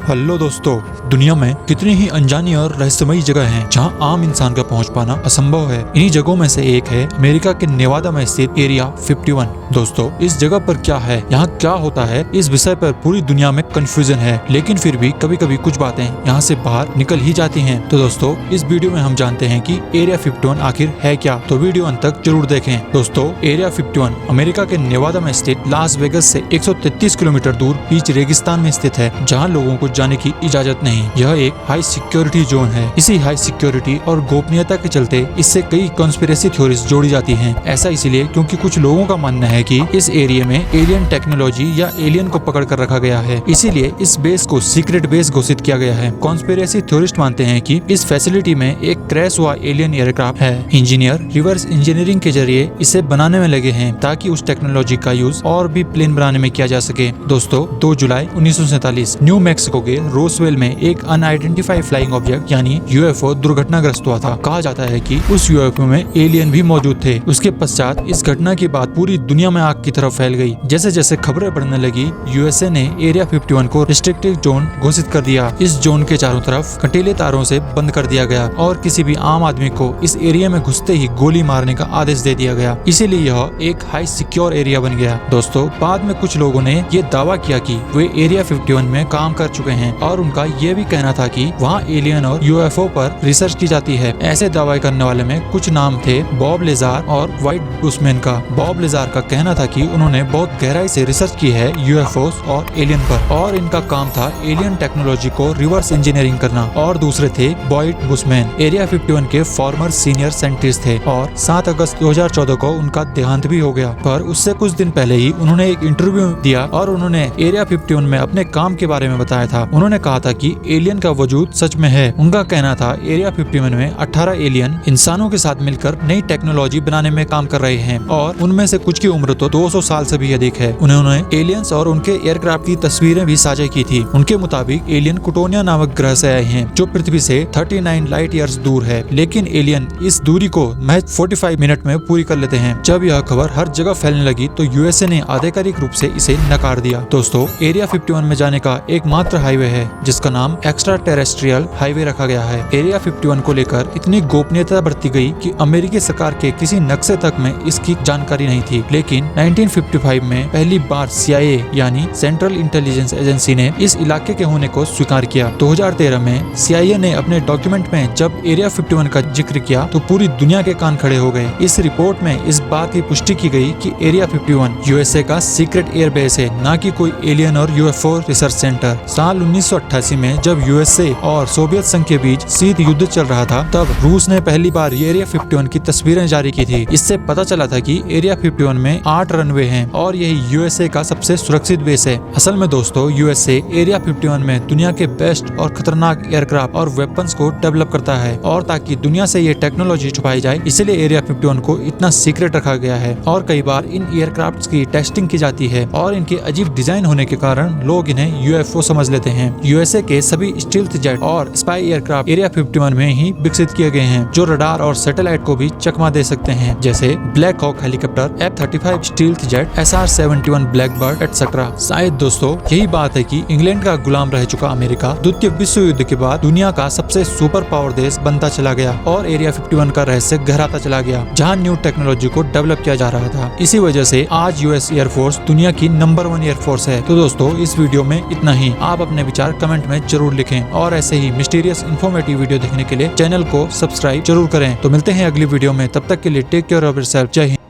Hello दोस्तों, दुनिया में कितनी ही अनजानी और रहस्यमयी जगह हैं जहां आम इंसान का पहुंच पाना असंभव है। इन्हीं जगहों में से एक है अमेरिका के नेवादा में स्थित एरिया 51। दोस्तों, इस जगह पर क्या है, यहाँ क्या होता है, इस विषय पर पूरी दुनिया में कंफ्यूजन है, लेकिन फिर भी कभी कभी कुछ बातें यहाँ से बाहर निकल ही जाती हैं। तो दोस्तों, इस वीडियो में हम जानते हैं कि एरिया 51 आखिर है क्या, तो वीडियो अंत तक जरूर देखें। दोस्तों, एरिया 51 अमेरिका के नेवादा में स्थित लास वेगस से 133 किलोमीटर दूर बीच रेगिस्तान में स्थित है, जहाँ लोगों को जाने की इजाजत नहीं। यह एक हाई सिक्योरिटी जोन है। इसी हाई सिक्योरिटी और गोपनीयता के चलते इससे कई कॉन्स्पिरेसी थ्योरीज जोड़ी जाती हैं। ऐसा इसलिए क्योंकि कुछ लोगों का मानना है कि इस एरिया में एलियन टेक्नोलॉजी या एलियन को पकड़ कर रखा गया है, इसीलिए इस बेस को सीक्रेट बेस घोषित किया गया है। कॉन्स्पिरेसी थ्योरिस्ट मानते हैं कि इस फैसिलिटी में एक क्रैश हुआ एलियन एयरक्राफ्ट है। इंजीनियर रिवर्स इंजीनियरिंग के जरिए इसे बनाने में लगे हैं ताकि उस टेक्नोलॉजी का यूज और भी प्लेन बनाने में किया जा सके। दोस्तों, 2 जुलाई 1947 न्यू मैक्सिको के रोसवेल में एक अनआइडेंटिफाइड फ्लाइंग ऑब्जेक्ट यानी यूएफओ दुर्घटनाग्रस्त हुआ था। कहा जाता है कि उस यूएफओ में एलियन भी मौजूद थे। उसके पश्चात इस घटना की बात पूरी दुनिया में आग की तरफ फैल गई। जैसे जैसे खबरें बढ़ने लगी, यूएसए ने एरिया 51 को रिस्ट्रिक्टेड जोन घोषित कर दिया। इस जोन के चारों तरफ कंटीले तारों से बंद कर दिया गया और किसी भी आम आदमी को इस एरिया में घुसते ही गोली मारने का आदेश दे दिया गया। इसीलिए यह एक हाई सिक्योर एरिया बन गया। दोस्तों, बाद में कुछ लोगों ने ये दावा किया कि वे एरिया 51 में काम कर चुके हैं और उनका ये भी कहना था कि वहाँ एलियन और यूएफओ पर रिसर्च की जाती है। ऐसे दावे करने वाले में कुछ नाम थे बॉब लेजार और व्हाइट बुशमैन का। बॉब लेजार का कहना था कि उन्होंने बहुत गहराई से रिसर्च की है यूएफओ और एलियन पर, और इनका काम था एलियन टेक्नोलॉजी को रिवर्स इंजीनियरिंग करना। और दूसरे थे व्हाइट बुशमैन, एरिया 51 के फॉर्मर सीनियर साइंटिस्ट थे और 7 अगस्त 2014 को उनका देहांत भी हो गया। पर उससे कुछ दिन पहले ही उन्होंने एक इंटरव्यू दिया और उन्होंने एरिया 51 में अपने काम के बारे में बताया था। उन्होंने कहा था कि एलियन का वजूद सच में है। उनका कहना था एरिया 51 में 18 एलियन इंसानों के साथ मिलकर नई टेक्नोलॉजी बनाने में काम कर रहे हैं और उनमें से कुछ की उम्र तो 200 साल से भी अधिक है। उन्होंने एलियंस और उनके एयरक्राफ्ट की तस्वीरें भी साझा की थी। उनके मुताबिक एलियन कुटोनिया नामक ग्रह से आए हैं जो पृथ्वी से 39 लाइट ईयर्स दूर है, लेकिन एलियन इस दूरी को महज 45 मिनट में पूरी कर लेते हैं। जब यह खबर हर जगह फैलने लगी तो यूएसए ने आधिकारिक रूप से इसे नकार दिया। दोस्तों, एरिया 51 में जाने का एकमात्र हाईवे है जिसका नाम एक्स्ट्रा टेरेस्ट्रियल हाईवे रखा गया है। एरिया 51 को लेकर इतनी गोपनीयता बरती गई कि अमेरिकी सरकार के किसी नक्शे तक में इसकी जानकारी नहीं थी, लेकिन 1955 में पहली बार CIA यानी सेंट्रल इंटेलिजेंस एजेंसी ने इस इलाके के होने को स्वीकार किया। 2013 में CIA ने अपने डॉक्यूमेंट में जब एरिया 51 का जिक्र किया तो पूरी दुनिया के कान खड़े हो गए। इस रिपोर्ट में इस बात की पुष्टि की गई कि एरिया 51 यूएसए का सीक्रेट एयर बेस है, न कि कोई एलियन और यूएफओ रिसर्च सेंटर। साल 1988 में जब यूएसए और सोवियत संघ के बीच शीत युद्ध चल रहा था, तब रूस ने पहली बार एरिया 51 की तस्वीरें जारी की थी। इससे पता चला था कि एरिया 51 में 8 रनवे हैं और यही यूएसए का सबसे सुरक्षित बेस है। असल में दोस्तों, यूएसए एरिया 51 में दुनिया के बेस्ट और खतरनाक एयरक्राफ्ट और वेपन्स को डेवलप करता है, और ताकि दुनिया से ये टेक्नोलॉजी छुपाई जाए इसलिए एरिया 51 को इतना सीक्रेट रखा गया है। और कई बार इन एयरक्राफ्ट की टेस्टिंग की जाती है और इनके अजीब डिजाइन होने के कारण लोग इन्हें यूएफओ समझ लेते हैं। यूएसए के सभी स्टील्थ जेट और स्पाई एयरक्राफ्ट एरिया 51 में ही विकसित किए गए हैं, जो रडार और सैटेलाइट को भी चकमा दे सकते हैं, जैसे Black Hawk helicopter, F-35 stealth jet, SR-71 Blackbird etcetera. शायद दोस्तों यही बात है कि इंग्लैंड का गुलाम रह चुका अमेरिका द्वितीय विश्व युद्ध के बाद दुनिया का सबसे सुपर पावर देश बनता चला गया और एरिया 51 का रहस्य गहराता चला गया, जहां न्यू टेक्नोलॉजी को डेवलप किया जा रहा था। इसी वजह से आज यूएस एयरफोर्स दुनिया की नंबर 1 एयरफोर्स है। तो दोस्तों, इस वीडियो में इतना ही। आप अपने विचार कमेंट में जरूर लिखें और ऐसे ही मिस्टीरियस इन्फॉर्मेटिव वीडियो देखने के लिए चैनल को सब्सक्राइब जरूर करें। तो मिलते हैं अगली वीडियो में, तब तक के लिए टेक केयर ऑफ योरसेल्फ। जय हिंद।